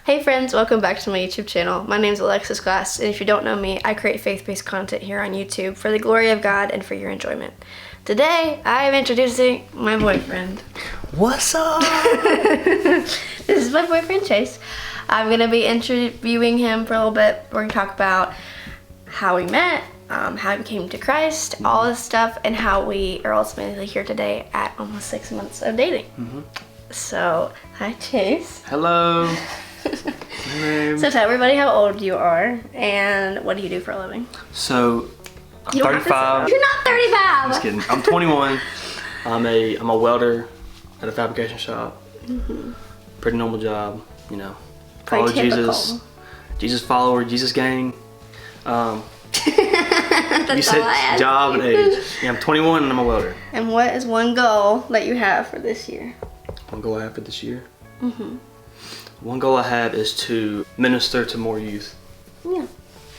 Hey friends, welcome back to my YouTube channel. My name is Alexis, and if you don't know me, I create faith-based content here on YouTube for the glory of God and for your enjoyment. Today, I am introducing my boyfriend. What's up? This is my boyfriend, Chase. I'm going to be interviewing him for a little bit. We're going to talk about how we met, how we came to Christ, all this stuff, and how we are ultimately here today at almost 6 months of dating. So, hi Chase. Hello. So tell everybody how old you are and what do you do for a living? So, I'm You don't have to say 35. that. You're not 35. Just kidding. I'm 21. I'm a welder at a fabrication shop. Pretty normal job, you know. Follow Pretty typical. Jesus follower, Jesus gang. That's You said all I asked job you. and age. Yeah, I'm 21 and I'm a welder. And what is one goal that you have for this year? One goal I have for this year? One goal I have is to minister to more youth. Yeah,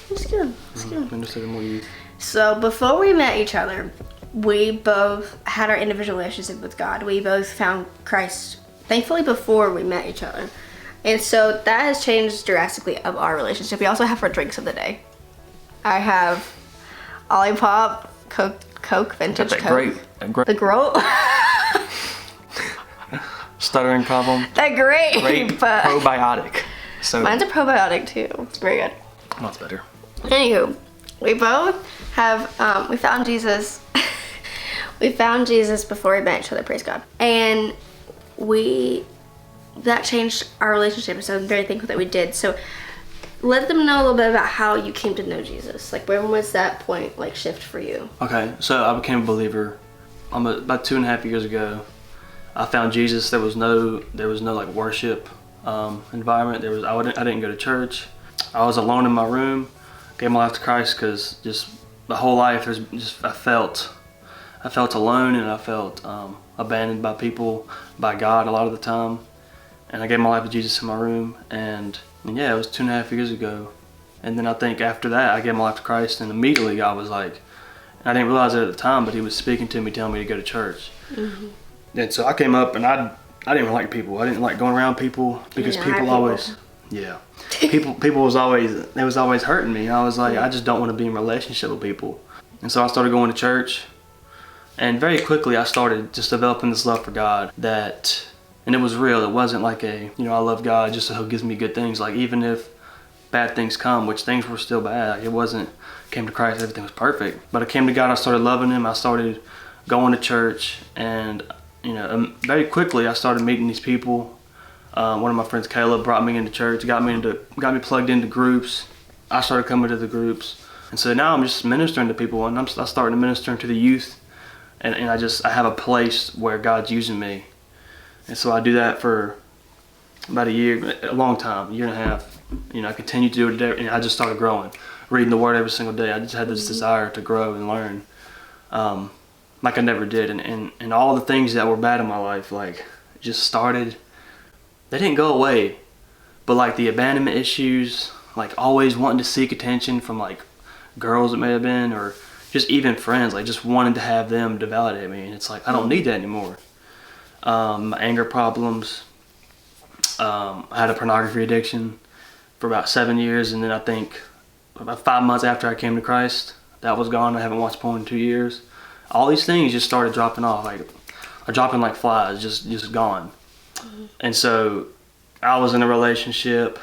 that's good. That's good. Minister to more youth. So before we met each other, we both had our individual relationship with God. We both found Christ, thankfully, before we met each other. And so that has changed drastically of our relationship. We also have our drinks of the day. I have Olipop, Coke, vintage Got that Coke. great. The Groat. Stuttering problem. That grape. Great probiotic. So Mine's a probiotic too. It's very good. that's better. Anywho, we both have, we found Jesus. We found Jesus before we met each other, praise God. And that changed our relationship, so I'm very thankful that we did. So let them know a little bit about how you came to know Jesus. Like, when was that point, like, shift for you? Okay, so I became a believer about 2.5 years ago. I found Jesus. There was no like worship environment. I didn't go to church. I was alone in my room. Gave my life to Christ because just the whole life I felt alone, and I felt abandoned by people, by God a lot of the time. And I gave my life to Jesus in my room, and yeah, it was 2.5 years ago. And then I think after that, I gave my life to Christ, and immediately God was like, I didn't realize it at the time, but He was speaking to me, telling me to go to church. And so I came up, and I didn't even like people. I didn't like going around people because people always, people was always hurting me. I was like, I just don't want to be in a relationship with people. And so I started going to church, and very quickly I started just developing this love for God and it was real. It wasn't like I love God just so He gives me good things. Like, even if bad things come, which things were still bad, like, it wasn't, came to Christ, everything was perfect. But I came to God, I started loving Him, I started going to church, and very quickly I started meeting these people. One of my friends, Caleb, brought me into church, got me plugged into groups. I started coming to the groups, and so now I'm just ministering to people, and I'm starting to minister to the youth, and I have a place where God's using me, and so I do that for about a long time, 1.5 years. I continue to do it, and I just started growing, reading the Word every single day. I just had this desire to grow and learn. Like I never did, and all the things that were bad in my life, like, just started, they didn't go away, but like the abandonment issues, like always wanting to seek attention from like girls it may have been, or just even friends, like just wanting to have them to validate me, and it's like, I don't need that anymore. My anger problems, I had a pornography addiction for about 7 years, and then I think about 5 months after I came to Christ, that was gone. I haven't watched porn in 2 years. All these things just started dropping off, are dropping like flies, just gone. And so I was in a relationship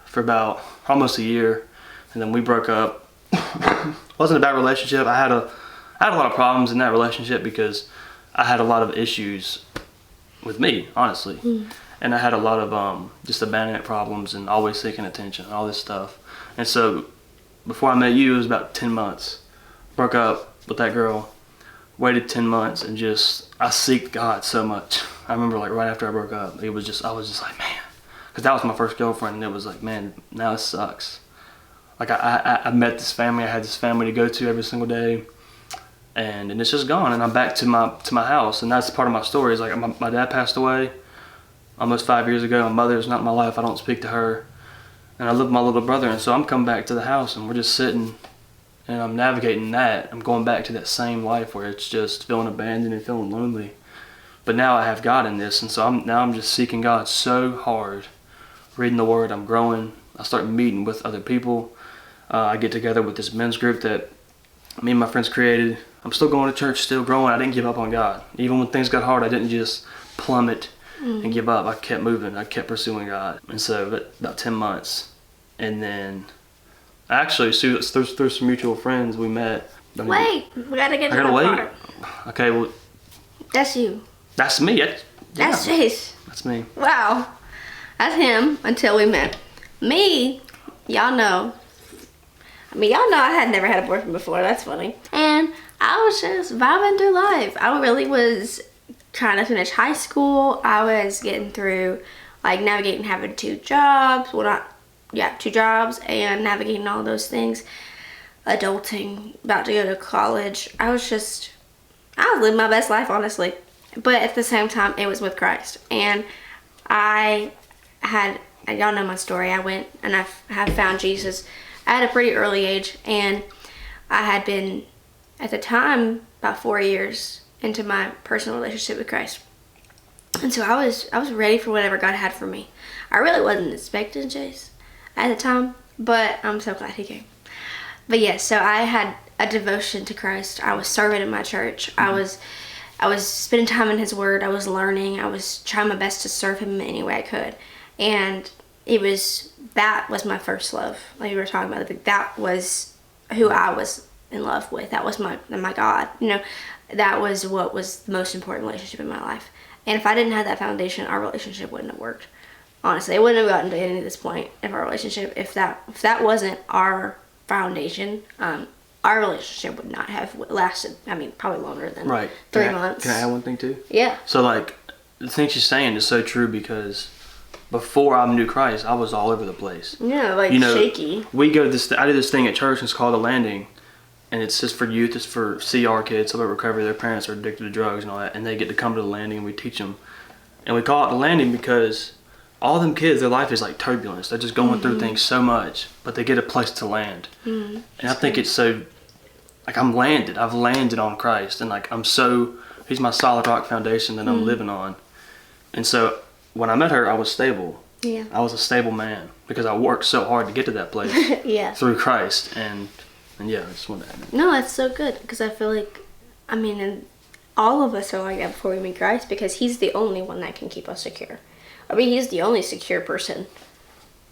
for about almost a year, and then we broke up. It wasn't a bad relationship. I had a lot of problems in that relationship because I had a lot of issues with me, honestly. And I had a lot of just abandonment problems and always seeking attention, all this stuff. And so before I met you, it was about 10 months. Broke up with that girl. Waited 10 months and I seeked God so much. I remember, like, right after I broke up, I was just like, man, because that was my first girlfriend, and it was like, man, now it sucks. Like, I met this family, I had this family to go to every single day, and it's just gone, and I'm back to my house, and that's part of my story. Is like, my dad passed away almost 5 years ago. My mother's not in my life, I don't speak to her, and I live with my little brother, and so I'm coming back to the house, and we're just sitting, and I'm navigating that. I'm going back to that same life where it's just feeling abandoned and feeling lonely. But now I have God in this, and so I'm just seeking God so hard reading the Word. I'm growing. I start meeting with other people. I get together with this men's group that me and my friends created. I'm still going to church, still growing. I didn't give up on God. Even when things got hard, I didn't just plummet and give up. I kept moving. I kept pursuing God. And so about 10 months. And then actually, through some mutual friends, we met. Wait, we gotta get to I gotta that wait. part. Okay, well. That's you. That's me. That's Chase. That's me. Wow. That's him until we met. Me, y'all know. Y'all know I had never had a boyfriend before. That's funny. And I was just vibing through life. I really was trying to finish high school. I was getting through, like, navigating having 2 jobs. Well, 2 jobs and navigating all those things. Adulting, about to go to college. I was living my best life, honestly. But at the same time, it was with Christ. And y'all know my story. I went and I have found Jesus at a pretty early age. And I had been, at the time, about 4 years into my personal relationship with Christ. And so I was ready for whatever God had for me. I really wasn't expecting Chase at the time, but I'm so glad he came. But yes, so I had a devotion to Christ. I was serving in my church. Mm-hmm. I was spending time in his word. I was learning. I was trying my best to serve him in any way I could. And that was my first love. Like we were talking about, that was who I was in love with. That was my God. That was what was the most important relationship in my life. And if I didn't have that foundation, our relationship wouldn't have worked. Honestly, it wouldn't have gotten to any of this point of our relationship if that wasn't our foundation. Our relationship would not have lasted. Probably longer than 3 months. Can I add one thing too? Yeah. So the thing she's saying is so true because before I knew Christ, I was all over the place. Yeah, shaky. We go to this. I do this thing at church. It's called The Landing, and it's just for youth. It's for CR kids, celebrate recovery. Their parents are addicted to drugs and all that, and they get to come to The Landing, and we teach them. And we call it The Landing because all them kids, their life is like turbulence. They're just going through things so much, but they get a place to land. Mm-hmm. And I think it's so, I've landed on Christ, and he's my solid rock foundation that I'm living on. And so when I met her, I was stable. Yeah. I was a stable man because I worked so hard to get to that place. Yeah. Through Christ. And yeah, I just wanted to. No, that's so good because I feel like, and all of us are like that before we meet Christ because he's the only one that can keep us secure. He's the only secure person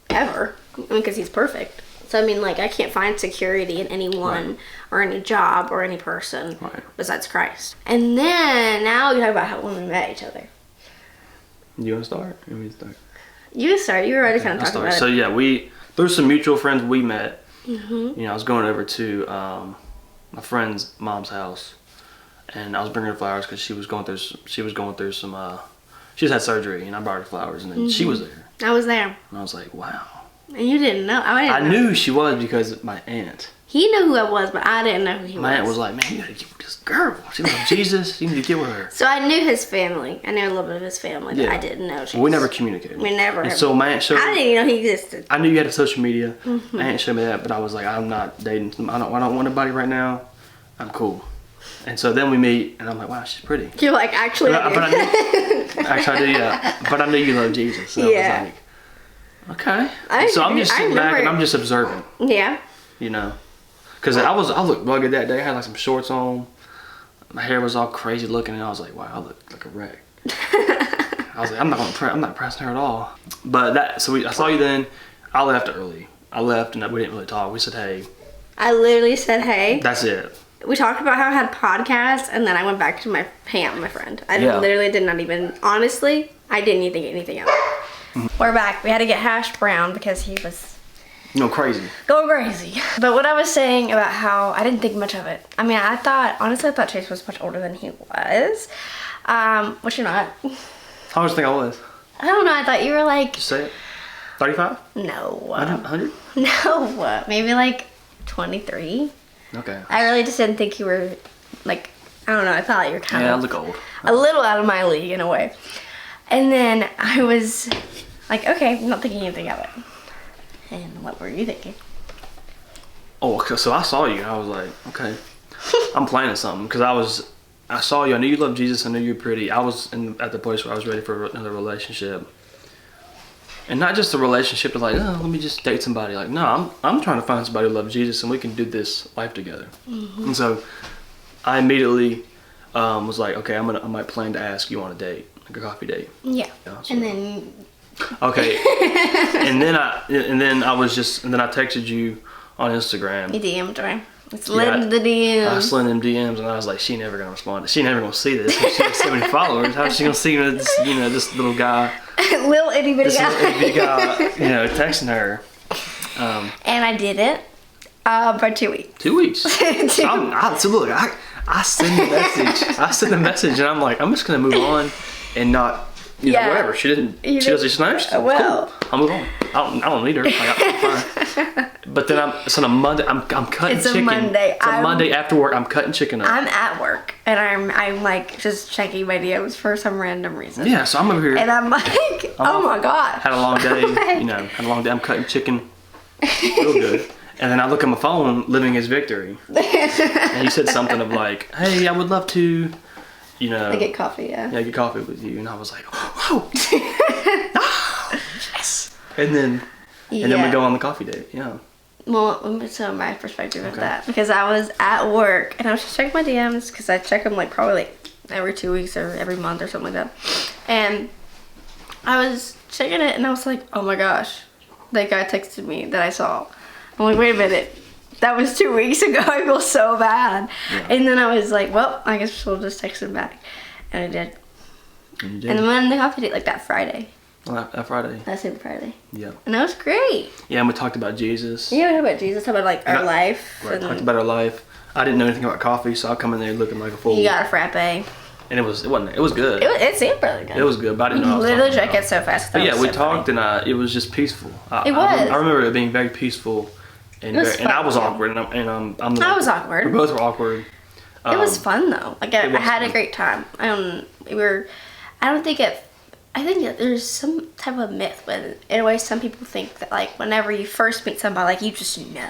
ever. Because he's perfect. So, I can't find security in anyone or any job or any person besides Christ. And then, now we talk about when we met each other. You want to start? You want me to start? You start. You were already kind of talking about it. So, yeah, through some mutual friends we met. Mm-hmm. I was going over to my friend's mom's house. And I was bringing her flowers because she was going through some she just had surgery, and I brought her flowers, and then she was there. I was there. And I was like, wow. And you didn't know. I knew who she was because of my aunt. He knew who I was, but I didn't know who he was. My aunt was like, man, you gotta get with this girl. She loves Jesus. You need to get with her. So I knew his family. I knew a little bit of his family, but I didn't know. We never communicated. We never. And so my aunt showed me. I didn't even know he existed. I knew you had a social media. Mm-hmm. My aunt showed me that, but I was like, I'm not dating. I don't want anybody right now. I'm cool. And so then we meet, and I'm like, wow, she's pretty. You're like, actually, but I do, yeah. But I knew you love Jesus. So I was like, okay. So I'm just sitting back, and I'm just observing. Yeah. Because I looked rugged that day. I had some shorts on. My hair was all crazy looking, and I was like, wow, I look like a wreck. I was like, I'm not impressing her at all. But I saw you then. I left early. I left, and we didn't really talk. We said, hey. I literally said, hey. That's it. We talked about how I had podcasts, and then I went back to hang out with my friend. I literally did not even, honestly, I didn't even think anything of it. Mm-hmm. We're back. We had to get hash brown because he was crazy. Going crazy. But what I was saying about how I didn't think much of it. I thought Chase was much older than he was. Which you're not. How old do you think I was? I don't know. I thought you were like... Just say it. 35? No. 100? No. Maybe like 23. Okay. I really just didn't think you were, I don't know, I thought you were kind of... Yeah, I look old. A little out of my league, in a way. And then I was like, okay, I'm not thinking anything of it. And what were you thinking? Oh, so I saw you, and I was like, okay, I'm planning something. Because I saw you, I knew you loved Jesus, I knew you were pretty. I was at the place where I was ready for another relationship. And not just a relationship of like, oh, let me just date somebody. Like, no, I'm trying to find somebody who loves Jesus and we can do this life together. And so I immediately was like, okay, I might plan to ask you on a date, like a coffee date. Yeah. So, and then. Okay. and then I texted you on Instagram. You DM'd her. Slid into the DMs. I slid in DMs and I was like, she never gonna respond. She never gonna see this. She has so many followers. How's she gonna see this little guy? Little itty bitty guy. Little itty bitty guy, texting her. And I did it for 2 weeks. 2 weeks. So look, I send the message. I send the message and I'm like, I'm just gonna move on and not. Whatever. She doesn't. She doesn't. She's nice. Well, cool. I'll move on. I don't need her. I'm fine. But then it's on a Monday. I'm cutting chicken. It's a Monday. It's a Monday after work. I'm cutting chicken up. I'm at work and I'm like just checking my DMs for some random reason. Yeah. So I'm over here. And I'm like, my god. Had a long day. Had a long day. I'm cutting chicken. Real good. And then I look at my phone, living his victory. And he said something of like, "Hey, I would love to." I get coffee, yeah. Yeah, get coffee with you. And I was like, oh, yes. And then we go on the coffee date, yeah. Well, let me tell my perspective of that. Because I was at work and I was just checking my DMs because I check them probably every 2 weeks or every month or something like that. And I was checking it and I was like, oh my gosh, that guy texted me that I saw. I'm like, wait a minute. That was 2 weeks ago. I feel so bad. Yeah. And then I was like, well, I guess we'll just text him back. And I did. And you did. And then we went on the coffee date that Friday. Well, that Friday. That same Friday. Yeah. And that was great. Yeah, and we talked about Jesus. Yeah, we talked about Jesus, talked about our life. Right, talked about our life. I didn't know anything about coffee, so I come in there looking like a fool. You got a frappe. And it was good. It seemed really good. It was good, but I didn't know. Literally drank it so fast. But yeah, we talked and it was just peaceful. It was. I remember it being very peaceful. And I was awkward, and I was awkward. We both were awkward. It was fun though. Like I had a great time. I think that there's some type of myth, but in a way, some people think that like whenever you first meet somebody, like you just know.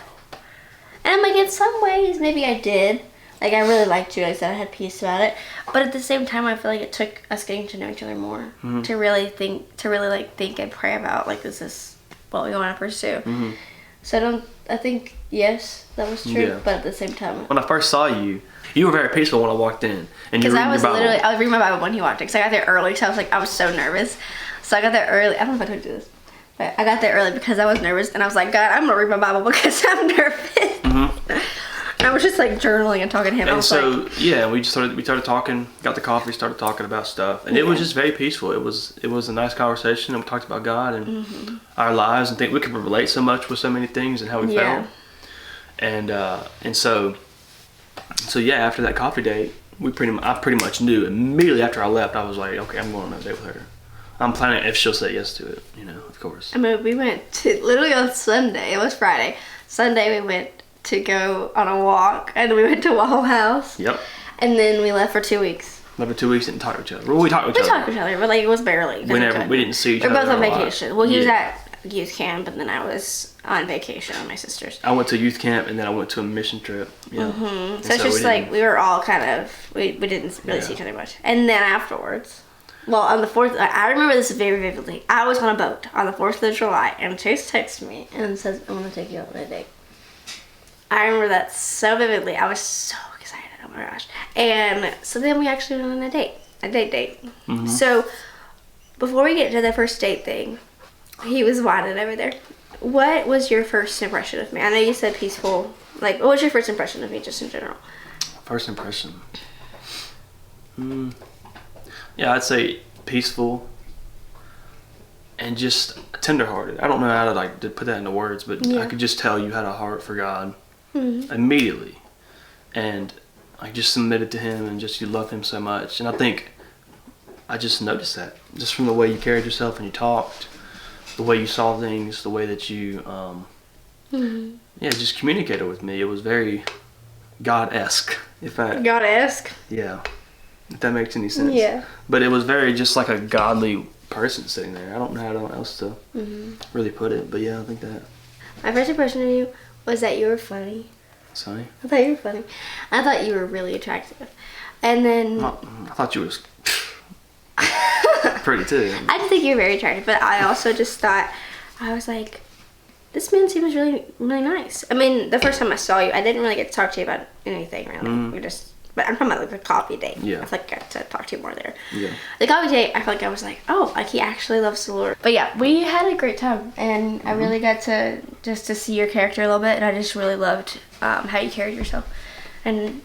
And I'm like, in some ways, maybe I did. Like I really liked you. Like I said, I had peace about it. But at the same time, I feel like it took us getting to know each other more to really think and pray about like, is this what we want to pursue? Mm-hmm. So I think yes, that was true. Yeah. But at the same time, when I first saw you, you were very peaceful when I walked in, and you were reading your Bible. I was reading my Bible when he walked in, because I got there early. So I was so nervous. So I got there early. I don't know if I told you this, but I got there early because I was nervous, and I was like, God, I'm gonna read my Bible because I'm nervous. Mm-hmm. And I was just like journaling and talking to him. And we started talking, got the coffee, started talking about stuff, and it was just very peaceful. It was a nice conversation, and we talked about God and our lives, and think we could relate so much with so many things and how we felt. And so after that coffee date, I pretty much knew immediately after I left. I was like, okay, I'm going on a date with her. I'm planning if she'll say yes to it, of course. I mean, we went to literally on Sunday. It was Friday. Sunday we went to go on a walk, and we went to Waffle House. Yep. And then we left for 2 weeks. Left for 2 weeks and talked to each other. Well, we talked to each other, but like it was barely. We didn't see each other. We were both on vacation. Well, he was at youth camp, and then I was on vacation with my sisters. I went to youth camp, and then I went to a mission trip. Yeah. Mm-hmm. So it's just like we were all kind of we didn't really see each other much. And then afterwards, well, on the 4th, I remember this very vividly. I was on a boat on the 4th of July, and Chase texted me and says, "I want to take you out on a date." I remember that so vividly. I was so excited. Oh my gosh. And so then we actually went on a date. Mm-hmm. So before we get to the first date thing, he was whining over there. What was your first impression of me? I know you said peaceful. Like, what was your first impression of me just in general? First impression? Yeah, I'd say peaceful and just tenderhearted. I don't know how to put that into words, but I could just tell you had a heart for God. Mm-hmm. Immediately, and I just submitted to him, and just you love him so much. And I think I just noticed that just from the way you carried yourself and you talked, the way you saw things, the way that you just communicated with me. It was very God-esque. God-esque? Yeah, if that makes any sense. Yeah. But it was very just like a godly person sitting there. I don't know how else to really put it, but yeah, I think that. My first impression of you was that you were funny. Sorry? I thought you were funny. I thought you were really attractive. And then... I thought you was... pretty too. I did think you were very attractive, but I also just thought, I was like, this man seems really, really nice. I mean, the first time I saw you, I didn't really get to talk to you about anything, really. But I'm talking about like the coffee date. Yeah. I feel like I got to talk to you more there. Yeah. The coffee date, I feel like I was like, oh, like he actually loves the Lord. But yeah, we had a great time, and I really got to just to see your character a little bit, and I just really loved how you carried yourself, and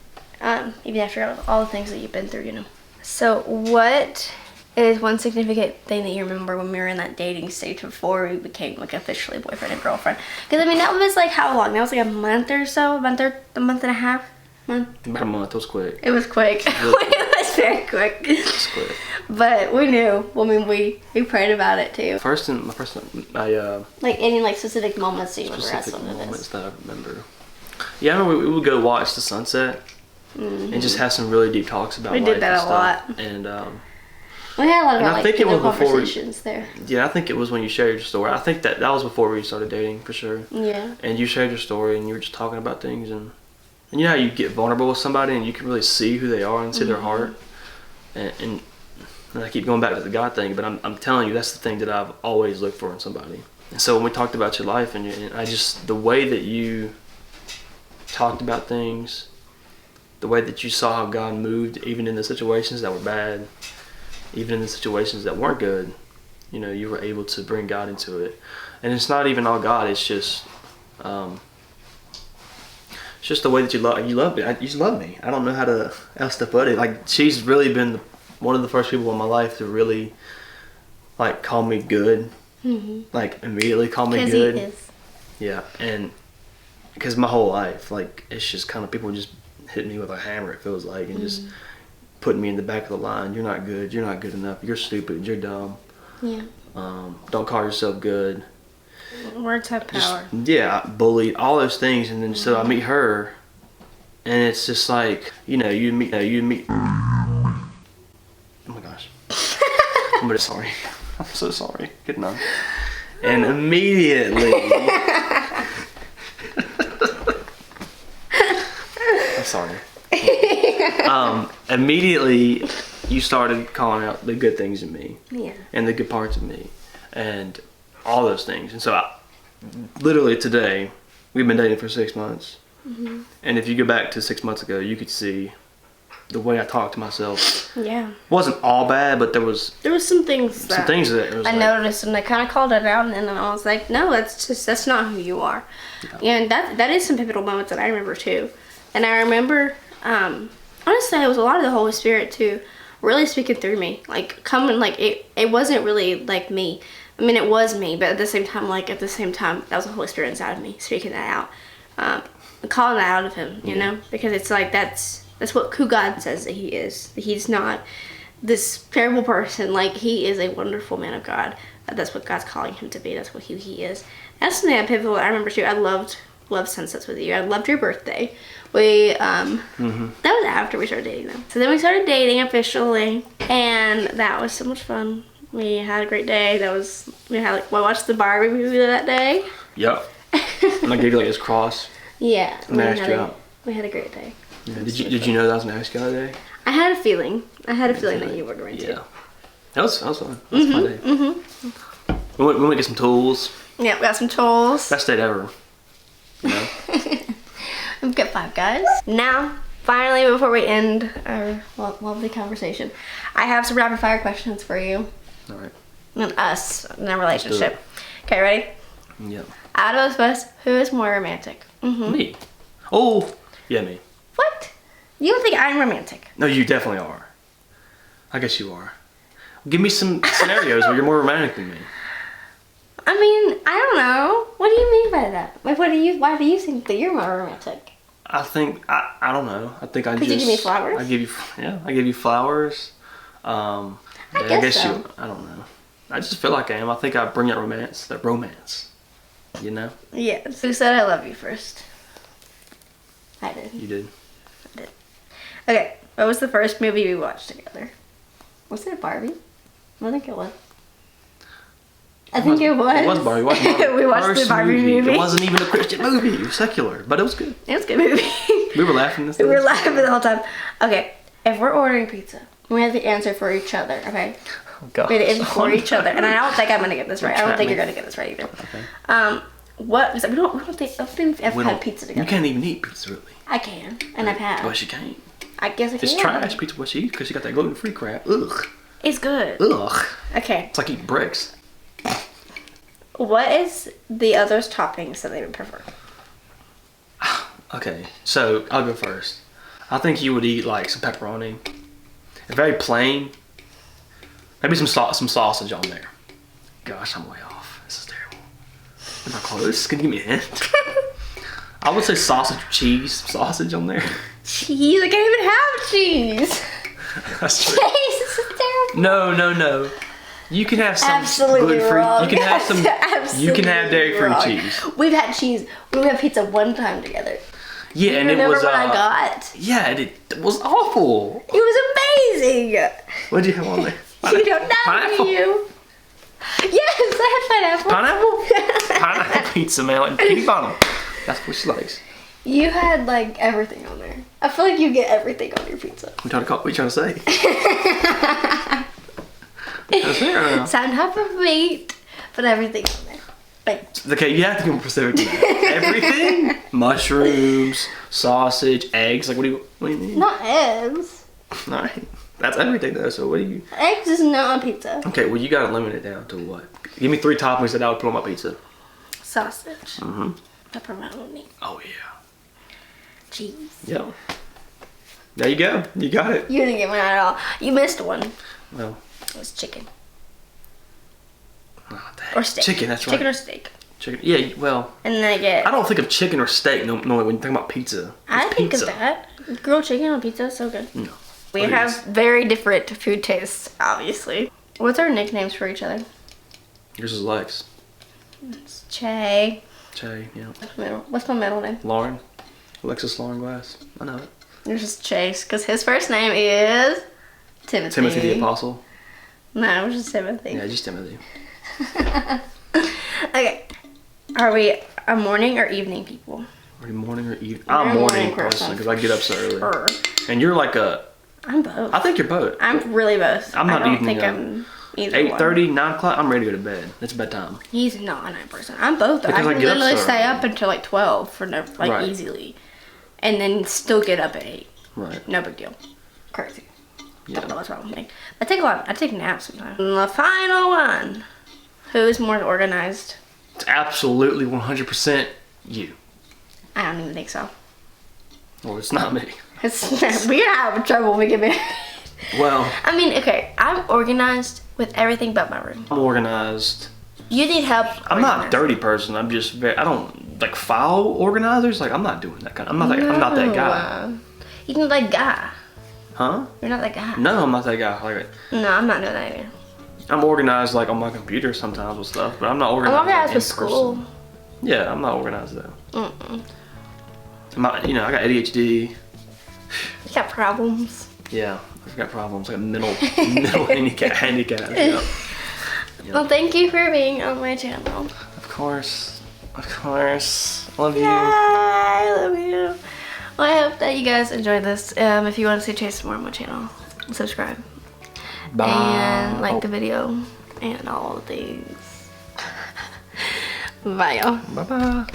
even after all the things that you've been through, you know. So what is one significant thing that you remember when we were in that dating stage before we became like officially boyfriend and girlfriend? Because I mean, that was like how long? That was like a month or so, a month and a half. About a month. It was quick. It was quick. It was very quick. It was quick. But we knew. I mean, we prayed about it too. Like any like specific moments that you remember specific moments that I remember. Yeah, I remember we would go watch the sunset and just have some really deep talks about life. We did that a lot. And we had a lot of I think it was conversations there. Yeah, I think it was when you shared your story. I think that was before we started dating for sure. Yeah. And you shared your story and you were just talking about things and you know how you get vulnerable with somebody and you can really see who they are and see their heart. And I keep going back to the God thing, but I'm telling you, that's the thing that I've always looked for in somebody. And so when we talked about your life and the way that you talked about things, the way that you saw how God moved, even in the situations that were bad, even in the situations that weren't good, you know, you were able to bring God into it. And it's not even all God, it's just the way that you love me. You just love me. I don't know how else to put it. Like, she's really been one of the first people in my life to really, like, call me good. Like, immediately call me good. He is. Yeah, and because my whole life, like, it's just kind of people just hit me with a hammer, it feels like, and just putting me in the back of the line. You're not good. You're not good enough. You're stupid. You're dumb. Yeah. Don't call yourself good. Words have power. Bullied, all those things, and then so I meet her, and it's just like, you meet. Oh my gosh, I'm really sorry. I'm so sorry. Good enough. And immediately, I'm sorry. Immediately, you started calling out the good things in me, and the good parts of me, and all those things. And so literally today, we've been dating for 6 months. And if you go back to 6 months ago, you could see the way I talked to myself. Yeah. It wasn't all bad, but there was some things that I noticed, and I kind of called it out, and then I was like, no, that's not who you are. Yeah. And that is some pivotal moments that I remember too. And I remember, honestly, it was a lot of the Holy Spirit too, really speaking through me, like coming, like it wasn't really like me. I mean, it was me, but at the same time, that was the Holy Spirit inside of me speaking that out, calling that out of Him, you know, because it's like that's who God says that He is. He's not this terrible person. Like, He is a wonderful man of God. That's what God's calling Him to be. That's who He is. That's something that pivotal. I remember too. I loved sunsets with you. I loved your birthday. We that was after we started dating though. So then we started dating officially, and that was so much fun. We had a great day. We watched the Barbie movie that day. Yep. And I gave you like this cross. Yeah. And I asked you out. We had a great day. Yeah. Did you know that was an ask you out day? I had a feeling. that you were going to. Yeah. That was fun. That was a fun day. We went to get some tools. Yeah, we got some tools. Best date ever. You know? We've got 5 guys. Now, finally, before we end our lovely conversation, I have some rapid fire questions for you. All right. And us in a relationship. Okay, ready? Yep. Out of us, who is more romantic? Me. Oh, yeah, me. What? You don't think I'm romantic? No, you definitely are. I guess you are. Give me some scenarios where you're more romantic than me. I mean, I don't know. What do you mean by that? Like, why do you think that you're more romantic? I think, I don't know. I think Could you give me flowers? I give you flowers. I guess so. I don't know. I just feel like I am. I think I bring that romance. You know? Yes. Who said I love you first? I did. You did. I did. Okay. What was the first movie we watched together? Was it Barbie? I think it was. I think it was. It was Barbie. We watched the Barbie movie. It wasn't even a Christian movie. It was secular, but it was good. It was a good movie. We were laughing. We were laughing the whole time. Okay. If we're ordering pizza, we have the answer for each other, okay? God. Rated M for each other. And I don't think I'm gonna get this right. I don't think you're gonna get this right either. Okay. What? We don't think I've had pizza together. You can't even eat pizza, really. I can, and I've had. Well, she can't. I guess I can. It's trash pizza what she eats because she got that gluten-free crap. Ugh. It's good. Ugh. Okay. It's like eating bricks. What is the other's toppings that they would prefer? Okay, so I'll go first. I think you would eat like some pepperoni. Very plain. Maybe some sausage on there. Gosh, I'm way off. This is terrible. Am I close? Can you give me a hint? I would say sausage, cheese, sausage on there. Cheese? I can't even have cheese. That's true. Cheese, this is terrible. No. You can have some Absolutely gluten-free. wrong. You can have some. Absolutely You can have dairy-free wrong. cheese. We've had cheese. We had pizza one time together. Yeah, You and it remember was. what I got? Yeah, it was awful. It was amazing. What did you have on there? You don't know, Pineapple? do you? Yes, I had pineapple. Pineapple? Pineapple pizza, man, like Kitty Bottom. That's what she likes. You had like everything on there. I feel like you get everything on your pizza. What you trying to say? That's fair, I don't know. Some type of meat, but everything on there. Like, Okay, you have to be more specific than that. Everything? Mushrooms, sausage, eggs. Like, what do you mean? not eggs. No, that's everything though. So what do you? Eggs is not on pizza. Okay, well you gotta limit it down to what? Give me 3 toppings that I would put on my pizza. Sausage. Mm-hmm. Pepperoni. Oh yeah. Cheese. Yeah. There you go. You got it. You didn't get one at all. You missed one. Well. It was chicken. Oh, Or steak. Chicken. That's right. Chicken or steak. Chicken. Yeah. Well. And then I get. I don't think of chicken or steak normally when you think about pizza. I It's think pizza. of that. Grilled chicken on pizza is so good. No. We Please. have very different food tastes, obviously. What's our nicknames for each other? Yours is Lex. It's Che. Che. Yeah. What's my middle name? Lauren. Alexis Lauren Glass. I know it. Yours is Chase, because his first name is Timothy. Timothy the Apostle. No, it's just Timothy. Yeah, just Timothy. Okay. Are we a morning or evening people? Are you morning or evening? You're I'm a morning morning person person. because I get up so early. Sure. And you're like a. I'm both. I think you're both. I'm really both. I'm not I don't evening think up. I'm either 8:30, 9 o'clock. I'm ready to go to bed. It's bedtime. one. He's not a night person. I'm both. Though. Because I I can get up literally so stay early. up until like 12 for no, like Right. easily, and then still get up at 8. Right. No big deal. Crazy. Yeah. Don't know what's wrong with me. I take naps sometimes. And the final one. Who's more organized? It's absolutely 100% you. I don't even think so. Well, it's not me. We're gonna have trouble when we get married. Well, I mean, okay, I'm organized with everything but my room. I'm organized. You need help. I'm not a organizing. dirty person. I'm just very. I don't like file organizers. Like I'm not doing that kind. I'm not that guy. You're not that guy. Huh? You're not that guy. No, I'm not that guy. Like No, I'm not doing that either. I'm organized like on my computer sometimes with stuff, but I'm not I'm organized. organized like, with in school. person. Yeah, I'm not organized though. Mm-mm. I got ADHD. You got problems. Yeah, I've got problems. Like a mental handicap. Yeah. Well, thank you for being on my channel. Of course. Love you. I love you. Well, I hope that you guys enjoyed this. If you want to see Chase more on my channel, subscribe. Bye. And like the video and all the things. Bye, y'all. Bye bye.